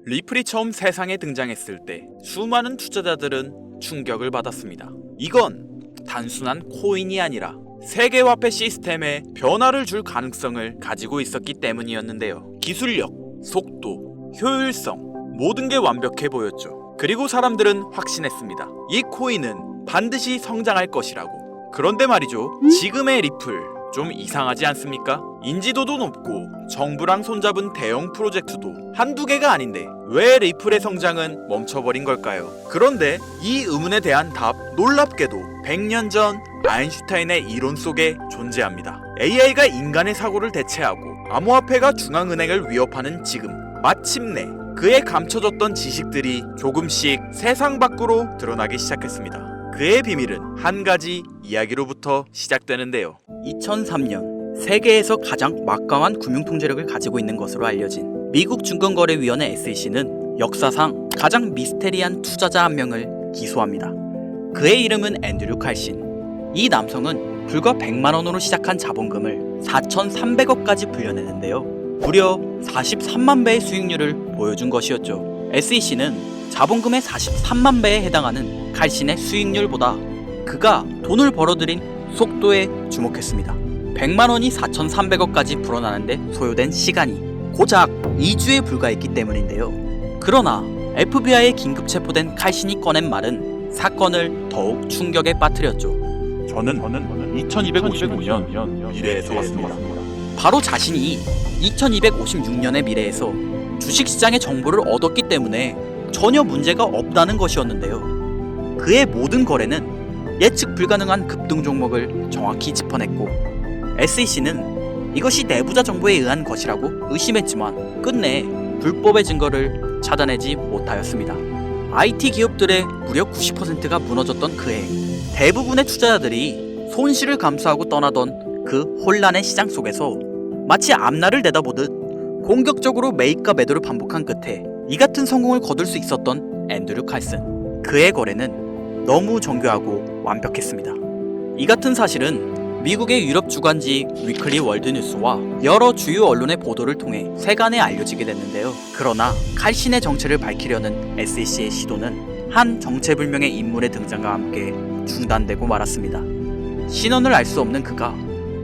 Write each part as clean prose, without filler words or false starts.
리플이 처음 세상에 등장했을 때 수많은 투자자들은 충격을 받았습니다. 이건 단순한 코인이 아니라 세계화폐 시스템에 변화를 줄 가능성을 가지고 있었기 때문이었는데요. 기술력, 속도, 효율성 모든 게 완벽해 보였죠. 그리고 사람들은 확신했습니다. 이 코인은 반드시 성장할 것이라고. 그런데 말이죠, 지금의 리플 좀 이상하지 않습니까? 인지도도 높고 정부랑 손잡은 대형 프로젝트도 한두 개가 아닌데 왜 리플의 성장은 멈춰버린 걸까요? 그런데 이 의문에 대한 답, 놀랍게도 100년 전 아인슈타인의 이론 속에 존재합니다. AI가 인간의 사고를 대체하고 암호화폐가 중앙은행을 위협하는 지금, 마침내 그의 감춰졌던 지식들이 조금씩 세상 밖으로 드러나기 시작했습니다. 그의 비밀은 한 가지 이야기로부터 시작되는데요. 2003년 세계에서 가장 막강한 금융통제력을 가지고 있는 것으로 알려진 미국 증권거래위원회 SEC는 역사상 가장 미스테리한 투자자 한 명을 기소합니다. 그의 이름은 앤드류 칼신. 이 남성은 불과 100만 원으로 시작한 자본금을 4,300억까지 불려내는데요. 무려 43만 배의 수익률을 보여준 것이었죠. SEC는 자본금의 43만 배에 해당하는 칼신의 수익률보다 그가 돈을 벌어들인 속도에 주목했습니다. 100만 원이 4,300억까지 불어나는데 소요된 시간이 고작 2주에 불과했기 때문인데요. 그러나 FBI에 긴급 체포된 칼신이 꺼낸 말은 사건을 더욱 충격에 빠뜨렸죠. 저는 2256년 미래에서 왔습니다. 바로 자신이 2256년의 미래에서 주식시장의 정보를 얻었기 때문에 전혀 문제가 없다는 것이었는데요. 그의 모든 거래는 예측 불가능한 급등 종목을 정확히 짚어냈고 SEC는 이것이 내부자 정보에 의한 것이라고 의심했지만 끝내 불법의 증거를 찾아내지 못하였습니다. IT 기업들의 무려 90%가 무너졌던 그해 대부분의 투자자들이 손실을 감수하고 떠나던 그 혼란의 시장 속에서 마치 앞날을 내다보듯 공격적으로 매입과 매도를 반복한 끝에 이 같은 성공을 거둘 수 있었던 앤드류 칼슨. 그의 거래는 너무 정교하고 완벽했습니다. 이 같은 사실은 미국의 유럽 주간지 위클리 월드뉴스와 여러 주요 언론의 보도를 통해 세간에 알려지게 됐는데요. 그러나 칼신의 정체를 밝히려는 SEC의 시도는 한 정체불명의 인물의 등장과 함께 중단되고 말았습니다. 신원을 알 수 없는 그가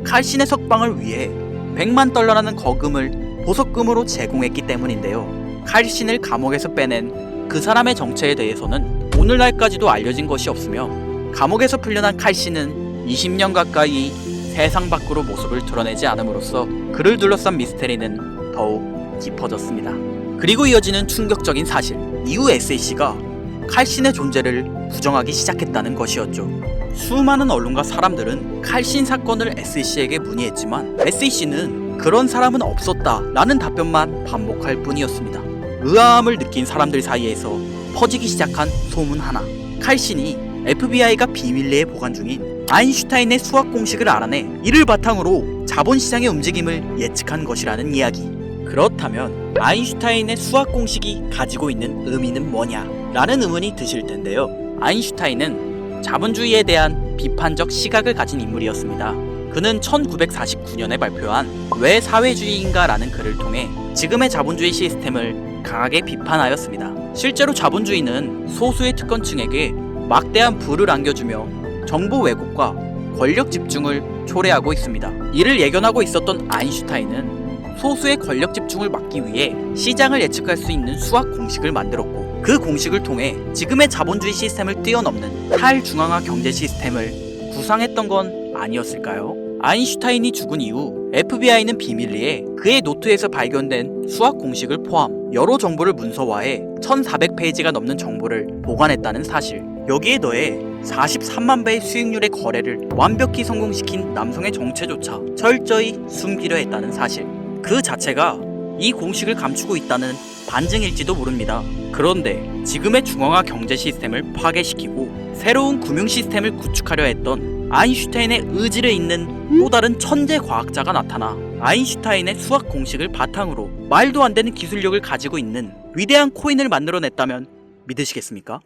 칼신의 석방을 위해 100만 달러라는 거금을 보석금으로 제공했기 때문인데요. 칼신을 감옥에서 빼낸 그 사람의 정체에 대해서는 오늘날까지도 알려진 것이 없으며 감옥에서 풀려난 칼신은 20년 가까이 세상 밖으로 모습을 드러내지 않음으로써 그를 둘러싼 미스테리는 더욱 깊어졌습니다. 그리고 이어지는 충격적인 사실, 이후 SEC가 칼신의 존재를 부정하기 시작했다는 것이었죠. 수많은 언론과 사람들은 칼신 사건을 SEC에게 문의했지만 SEC는 그런 사람은 없었다 라는 답변만 반복할 뿐이었습니다. 의아함을 느낀 사람들 사이에서 퍼지기 시작한 소문 하나, 칼신이 FBI가 비밀리에 보관 중인 아인슈타인의 수학 공식을 알아내 이를 바탕으로 자본시장의 움직임을 예측한 것이라는 이야기. 그렇다면 아인슈타인의 수학 공식이 가지고 있는 의미는 뭐냐? 라는 의문이 드실 텐데요. 아인슈타인은 자본주의에 대한 비판적 시각을 가진 인물이었습니다. 그는 1949년에 발표한 왜 사회주의인가 라는 글을 통해 지금의 자본주의 시스템을 강하게 비판하였습니다. 실제로 자본주의는 소수의 특권층에게 막대한 부를 안겨주며 정보 왜곡과 권력 집중을 초래하고 있습니다. 이를 예견하고 있었던 아인슈타인은 소수의 권력 집중을 막기 위해 시장을 예측할 수 있는 수학 공식을 만들었고 그 공식을 통해 지금의 자본주의 시스템을 뛰어넘는 탈중앙화 경제 시스템을 구상했던 건 아니었을까요? 아인슈타인이 죽은 이후 FBI는 비밀리에 그의 노트에서 발견된 수학 공식을 포함 여러 정보를 문서화해 1400페이지가 넘는 정보를 보관했다는 사실, 여기에 더해 43만 배의 수익률의 거래를 완벽히 성공시킨 남성의 정체조차 철저히 숨기려 했다는 사실, 그 자체가 이 공식을 감추고 있다는 반증일지도 모릅니다. 그런데 지금의 중앙화 경제 시스템을 파괴시키고 새로운 금융 시스템을 구축하려 했던 아인슈타인의 의지를 잇는 또 다른 천재 과학자가 나타나 아인슈타인의 수학 공식을 바탕으로 말도 안 되는 기술력을 가지고 있는 위대한 코인을 만들어냈다면 믿으시겠습니까?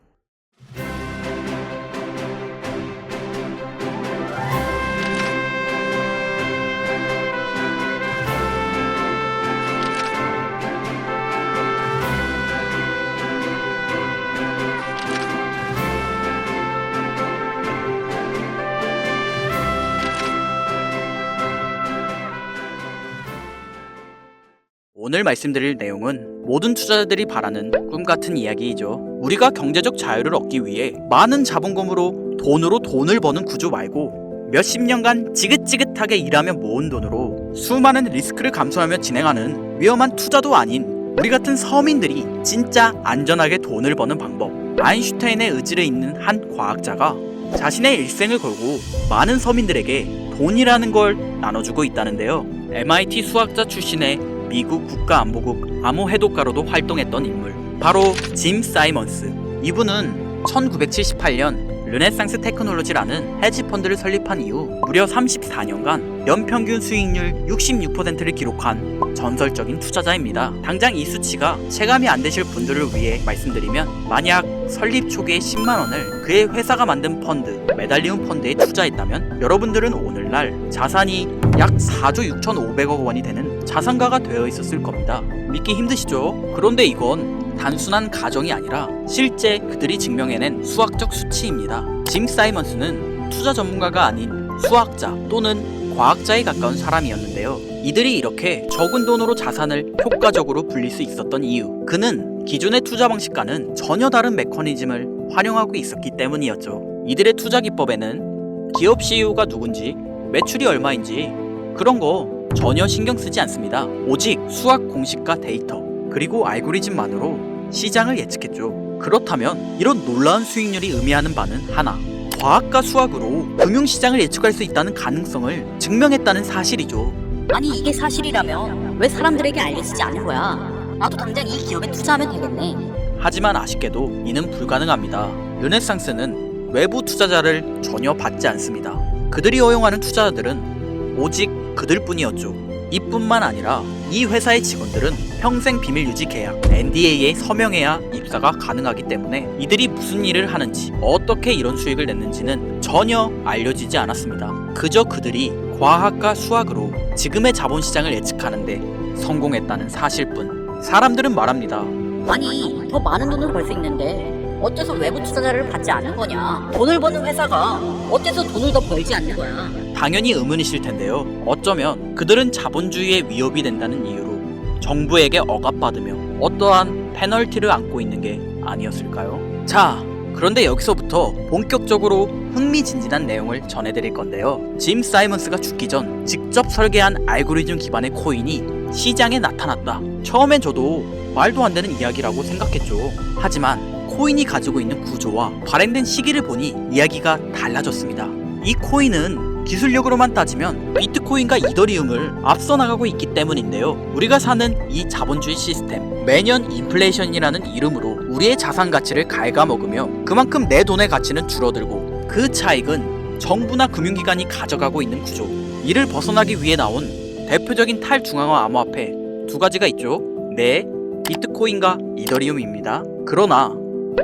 오늘 말씀드릴 내용은 모든 투자자들이 바라는 꿈같은 이야기이죠. 우리가 경제적 자유를 얻기 위해 많은 자본금으로 돈으로 돈을 버는 구조 말고 몇십 년간 지긋지긋하게 일하며 모은 돈으로 수많은 리스크를 감수하며 진행하는 위험한 투자도 아닌 우리 같은 서민들이 진짜 안전하게 돈을 버는 방법. 아인슈타인의 의지를 잇는 한 과학자가 자신의 일생을 걸고 많은 서민들에게 돈이라는 걸 나눠주고 있다는데요. MIT 수학자 출신의 미국 국가안보국 암호해독가로도 활동했던 인물, 바로 짐 사이먼스. 이분은 1978년 르네상스 테크놀로지라는 헤지펀드를 설립한 이후 무려 34년간 연평균 수익률 66%를 기록한 전설적인 투자자입니다. 당장 이 수치가 체감이 안 되실 분들을 위해 말씀드리면, 만약 설립 초기에 10만 원을 그의 회사가 만든 펀드, 메달리움 펀드에 투자했다면 여러분들은 오늘날 자산이 약 4조 6,500억 원이 되는 자산가가 되어 있었을 겁니다. 믿기 힘드시죠? 그런데 이건 단순한 가정이 아니라 실제 그들이 증명해낸 수학적 수치입니다. 짐 사이먼스는 투자 전문가가 아닌 수학자 또는 과학자에 가까운 사람이었는데요. 이들이 이렇게 적은 돈으로 자산을 효과적으로 불릴 수 있었던 이유, 그는 기존의 투자 방식과는 전혀 다른 메커니즘을 활용하고 있었기 때문이었죠. 이들의 투자 기법에는 기업 CEO가 누군지, 매출이 얼마인지 그런 거 전혀 신경 쓰지 않습니다. 오직 수학 공식과 데이터 그리고 알고리즘만으로 시장을 예측했죠. 그렇다면 이런 놀라운 수익률이 의미하는 바는 하나, 과학과 수학으로 금융시장을 예측할 수 있다는 가능성을 증명했다는 사실이죠. 아니 이게 사실이라면 왜 사람들에게 알려지지 않은 거야? 나도 당장 이 기업에 투자하면 되겠네. 하지만 아쉽게도 이는 불가능합니다. 르네상스는 외부 투자자를 전혀 받지 않습니다. 그들이 허용하는 투자자들은 오직 그들뿐이었죠. 이뿐만 아니라 이 회사의 직원들은 평생 비밀 유지 계약 NDA에 서명해야 입사가 가능하기 때문에 이들이 무슨 일을 하는지, 어떻게 이런 수익을 냈는지는 전혀 알려지지 않았습니다. 그저 그들이 과학과 수학으로 지금의 자본시장을 예측하는데 성공했다는 사실뿐. 사람들은 말합니다. 아니 더 많은 돈을 벌 수 있는데 어째서 외부 투자자를 받지 않는 거냐? 돈을 버는 회사가 어째서 돈을 더 벌지 않는 거야? 당연히 의문이실 텐데요. 어쩌면 그들은 자본주의의 위협이 된다는 이유로 정부에게 억압받으며 어떠한 페널티를 안고 있는 게 아니었을까요? 자, 그런데 여기서부터 본격적으로 흥미진진한 내용을 전해드릴 건데요. 짐 사이먼스가 죽기 전 직접 설계한 알고리즘 기반의 코인이 시장에 나타났다. 처음엔 저도 말도 안 되는 이야기라고 생각했죠. 하지만 코인이 가지고 있는 구조와 발행된 시기를 보니 이야기가 달라졌습니다. 이 코인은 기술력으로만 따지면 비트코인과 이더리움을 앞서 나가고 있기 때문인데요. 우리가 사는 이 자본주의 시스템, 매년 인플레이션이라는 이름으로 우리의 자산 가치를 갉아먹으며 그만큼 내 돈의 가치는 줄어들고 그 차익은 정부나 금융기관이 가져가고 있는 구조. 이를 벗어나기 위해 나온 대표적인 탈중앙화 암호화폐 두 가지가 있죠. 네, 비트코인과 이더리움입니다. 그러나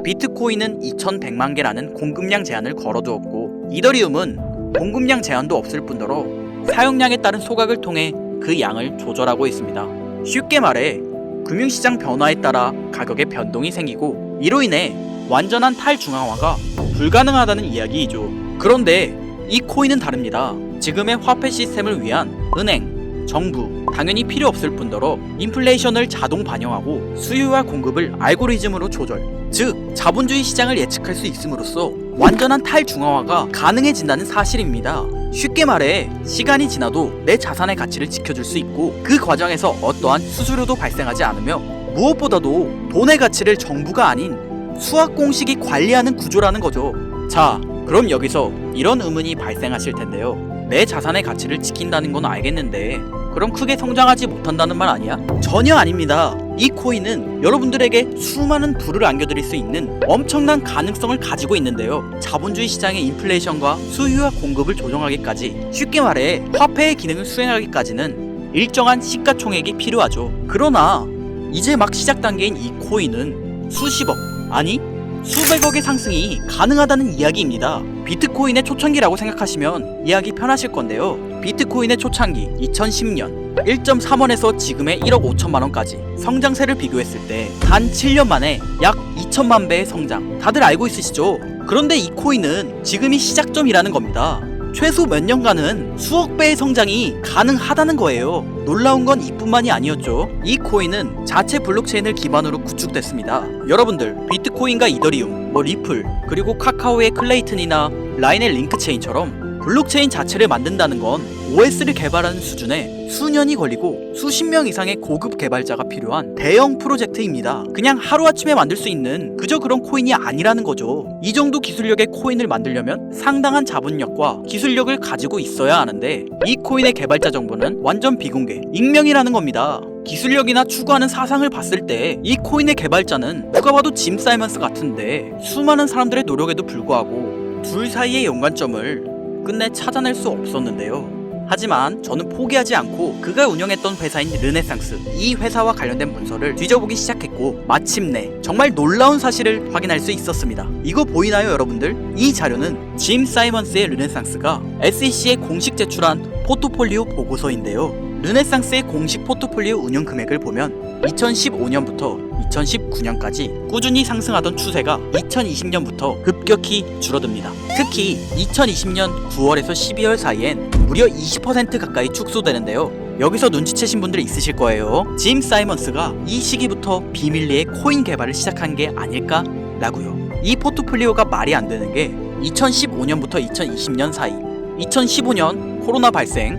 비트코인은 2100만 개라는 공급량 제한을 걸어두었고, 이더리움은 공급량 제한도 없을 뿐더러 사용량에 따른 소각을 통해 그 양을 조절하고 있습니다. 쉽게 말해 금융시장 변화에 따라 가격에 변동이 생기고 이로 인해 완전한 탈중앙화가 불가능하다는 이야기이죠. 그런데 이 코인은 다릅니다. 지금의 화폐 시스템을 위한 은행, 정부, 당연히 필요 없을 뿐더러 인플레이션을 자동 반영하고 수요와 공급을 알고리즘으로 조절, 즉 자본주의 시장을 예측할 수 있음으로써 완전한 탈중앙화가 가능해진다는 사실입니다. 쉽게 말해 시간이 지나도 내 자산의 가치를 지켜줄 수 있고 그 과정에서 어떠한 수수료도 발생하지 않으며 무엇보다도 돈의 가치를 정부가 아닌 수학 공식이 관리하는 구조라는 거죠. 자, 그럼 여기서 이런 의문이 발생하실 텐데요. 내 자산의 가치를 지킨다는 건 알겠는데 그럼 크게 성장하지 못한다는 말 아니야? 전혀 아닙니다. 이 코인은 여러분들에게 수많은 부를 안겨드릴 수 있는 엄청난 가능성을 가지고 있는데요. 자본주의 시장의 인플레이션과 수요와 공급을 조정하기까지, 쉽게 말해 화폐의 기능을 수행하기까지는 일정한 시가총액이 필요하죠. 그러나 이제 막 시작 단계인 이 코인은 수십억, 아니 수백억의 상승이 가능하다는 이야기입니다. 비트코인의 초창기라고 생각하시면 이해하기 편하실 건데요. 비트코인의 초창기 2010년 1.3원에서 지금의 1억 5천만 원까지 성장세를 비교했을 때 단 7년 만에 약 2천만 배의 성장, 다들 알고 있으시죠? 그런데 이 코인은 지금이 시작점이라는 겁니다. 최소 몇 년간은 수억 배의 성장이 가능하다는 거예요. 놀라운 건 이뿐만이 아니었죠. 이 코인은 자체 블록체인을 기반으로 구축됐습니다. 여러분들 비트코인과 이더리움, 리플, 그리고 카카오의 클레이튼이나 라인의 링크체인처럼 블록체인 자체를 만든다는 건 OS를 개발하는 수준에 수년이 걸리고 수십 명 이상의 고급 개발자가 필요한 대형 프로젝트입니다. 그냥 하루아침에 만들 수 있는 그저 그런 코인이 아니라는 거죠. 이 정도 기술력의 코인을 만들려면 상당한 자본력과 기술력을 가지고 있어야 하는데 이 코인의 개발자 정보는 완전 비공개, 익명이라는 겁니다. 기술력이나 추구하는 사상을 봤을 때 이 코인의 개발자는 누가 봐도 짐 사이먼스 같은데 수많은 사람들의 노력에도 불구하고 둘 사이의 연관점을 끝내 찾아낼 수 없었는데요. 하지만 저는 포기하지 않고 그가 운영했던 회사인 르네상스, 이 회사와 관련된 문서를 뒤져보기 시작했고 마침내 정말 놀라운 사실을 확인할 수 있었습니다. 이거 보이나요 여러분들? 이 자료는 짐 사이먼스의 르네상스가 SEC에 공식 제출한 포트폴리오 보고서인데요. 르네상스의 공식 포트폴리오 운영 금액을 보면 2015년부터 2019년까지 꾸준히 상승하던 추세가 2020년부터 급격히 줄어듭니다. 특히 2020년 9월에서 12월 사이엔 무려 20% 가까이 축소되는데요. 여기서 눈치채신 분들이 있으실 거예요. 짐 사이먼스가 이 시기부터 비밀리에 코인 개발을 시작한 게 아닐까라고요. 이 포트폴리오가 말이 안 되는 게 2015년부터 2020년 사이, 2015년 코로나 발생,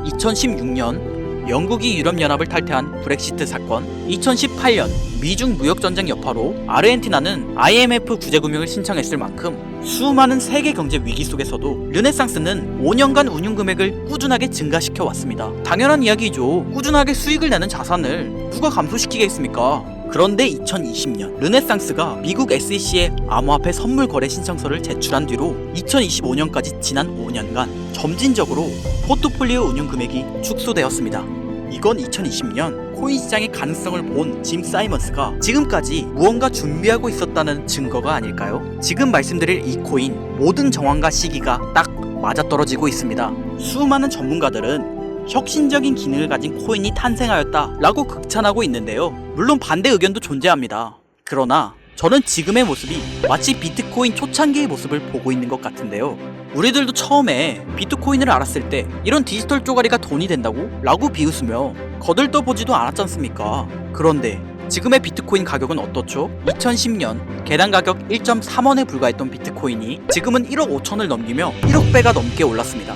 2016년 영국이 유럽연합을 탈퇴한 브렉시트 사건, 2018년 미중 무역전쟁 여파로 아르헨티나는 IMF 구제금융을 신청했을 만큼 수많은 세계 경제 위기 속에서도 르네상스는 5년간 운용금액을 꾸준하게 증가시켜 왔습니다. 당연한 이야기죠. 꾸준하게 수익을 내는 자산을 누가 감소시키겠습니까? 그런데 2020년 르네상스가 미국 SEC에 암호화폐 선물 거래 신청서를 제출한 뒤로 2025년까지 지난 5년간 점진적으로 포트폴리오 운용 금액이 축소되었습니다. 이건 2020년 코인 시장의 가능성을 본 짐 사이먼스가 지금까지 무언가 준비하고 있었다는 증거가 아닐까요? 지금 말씀드릴 이 코인 모든 정황과 시기가 딱 맞아떨어지고 있습니다. 수많은 전문가들은 혁신적인 기능을 가진 코인이 탄생하였다 라고 극찬하고 있는데요. 물론 반대 의견도 존재합니다. 그러나 저는 지금의 모습이 마치 비트코인 초창기의 모습을 보고 있는 것 같은데요. 우리들도 처음에 비트코인을 알았을 때 이런 디지털 쪼가리가 돈이 된다고? 라고 비웃으며 거들떠보지도 않았지 않습니까? 그런데 지금의 비트코인 가격은 어떻죠? 2010년 개당 가격 1.3원에 불과했던 비트코인이 지금은 1억 5천을 넘기며 1억 배가 넘게 올랐습니다.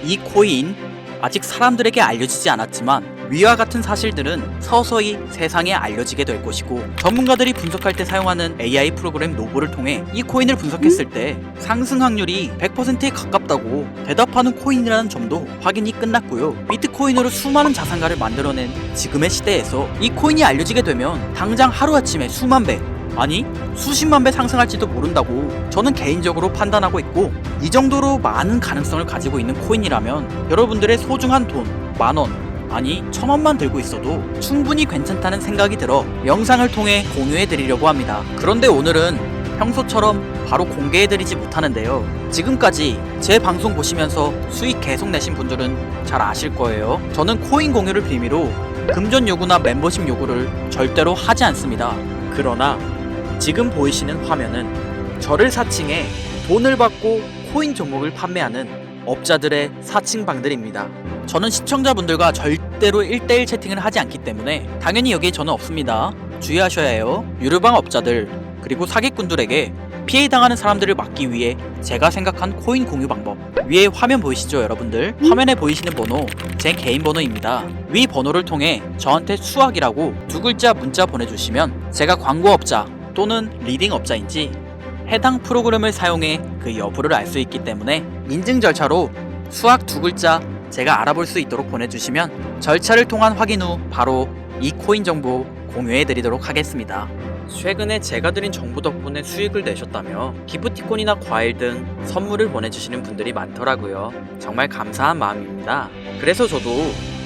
이 코인 아직 사람들에게 알려지지 않았지만 위와 같은 사실들은 서서히 세상에 알려지게 될 것이고 전문가들이 분석할 때 사용하는 AI 프로그램 노보를 통해 이 코인을 분석했을 때 상승 확률이 100%에 가깝다고 대답하는 코인이라는 점도 확인이 끝났고요. 비트코인으로 수많은 자산가를 만들어낸 지금의 시대에서 이 코인이 알려지게 되면 당장 하루아침에 수만 배, 아니 수십만 배 상승할지도 모른다고 저는 개인적으로 판단하고 있고 이 정도로 많은 가능성을 가지고 있는 코인이라면 여러분들의 소중한 돈, 10,000원, 아니 1,000원만 들고 있어도 충분히 괜찮다는 생각이 들어 영상을 통해 공유해드리려고 합니다. 그런데 오늘은 평소처럼 바로 공개해드리지 못하는데요. 지금까지 제 방송 보시면서 수익 계속 내신 분들은 잘 아실 거예요. 저는 코인 공유를 빌미로 금전 요구나 멤버십 요구를 절대로 하지 않습니다. 그러나 지금 보이시는 화면은 저를 사칭해 돈을 받고 코인 종목을 판매하는 업자들의 사칭방들입니다. 저는 시청자분들과 절대로 1대1 채팅을 하지 않기 때문에 당연히 여기에 저는 없습니다. 주의하셔야 해요. 유료방 업자들 그리고 사기꾼들에게 피해 당하는 사람들을 막기 위해 제가 생각한 코인 공유 방법, 위에 화면 보이시죠 여러분들? 화면에 보이시는 번호 제 개인 번호입니다. 위 번호를 통해 저한테 수학이라고 2글자 문자 보내주시면 제가 광고업자 또는 리딩업자인지 해당 프로그램을 사용해 그 여부를 알 수 있기 때문에 인증 절차로 수학 2글자 제가 알아볼 수 있도록 보내주시면 절차를 통한 확인 후 바로 이 코인 정보 공유해드리도록 하겠습니다. 최근에 제가 드린 정보 덕분에 수익을 내셨다며 기프티콘이나 과일 등 선물을 보내주시는 분들이 많더라고요. 정말 감사한 마음입니다. 그래서 저도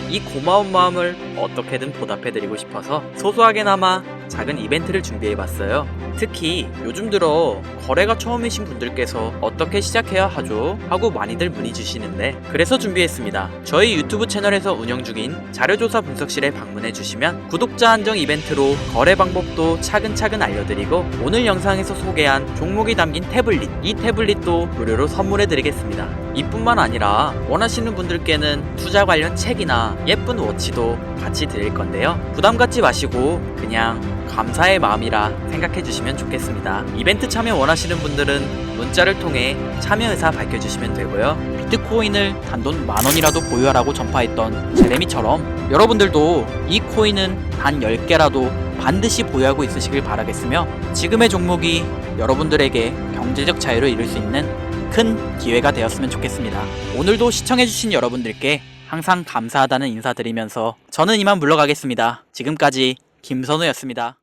이 고마운 마음을 어떻게든 보답해드리고 싶어서 소소하게나마 작은 이벤트를 준비해봤어요. 특히 요즘 들어 거래가 처음이신 분들께서 어떻게 시작해야 하죠? 하고 많이들 문의 주시는데 그래서 준비했습니다. 저희 유튜브 채널에서 운영 중인 자료조사 분석실에 방문해 주시면 구독자 한정 이벤트로 거래 방법도 차근차근 알려드리고 오늘 영상에서 소개한 종목이 담긴 태블릿, 이 태블릿도 무료로 선물해 드리겠습니다. 이뿐만 아니라 원하시는 분들께는 투자 관련 책이나 예쁜 워치도 같이 드릴 건데요. 부담 갖지 마시고 그냥 감사의 마음이라 생각해 주시면 좋겠습니다. 이벤트 참여 원하시는 분들은 문자를 통해 참여 의사 밝혀주시면 되고요. 비트코인을 단돈 10,000원이라도 보유하라고 전파했던 제레미처럼 여러분들도 이 코인은 단 10개라도 반드시 보유하고 있으시길 바라겠으며 지금의 종목이 여러분들에게 경제적 자유를 이룰 수 있는 큰 기회가 되었으면 좋겠습니다. 오늘도 시청해주신 여러분들께 항상 감사하다는 인사드리면서 저는 이만 물러가겠습니다. 지금까지 김선우였습니다.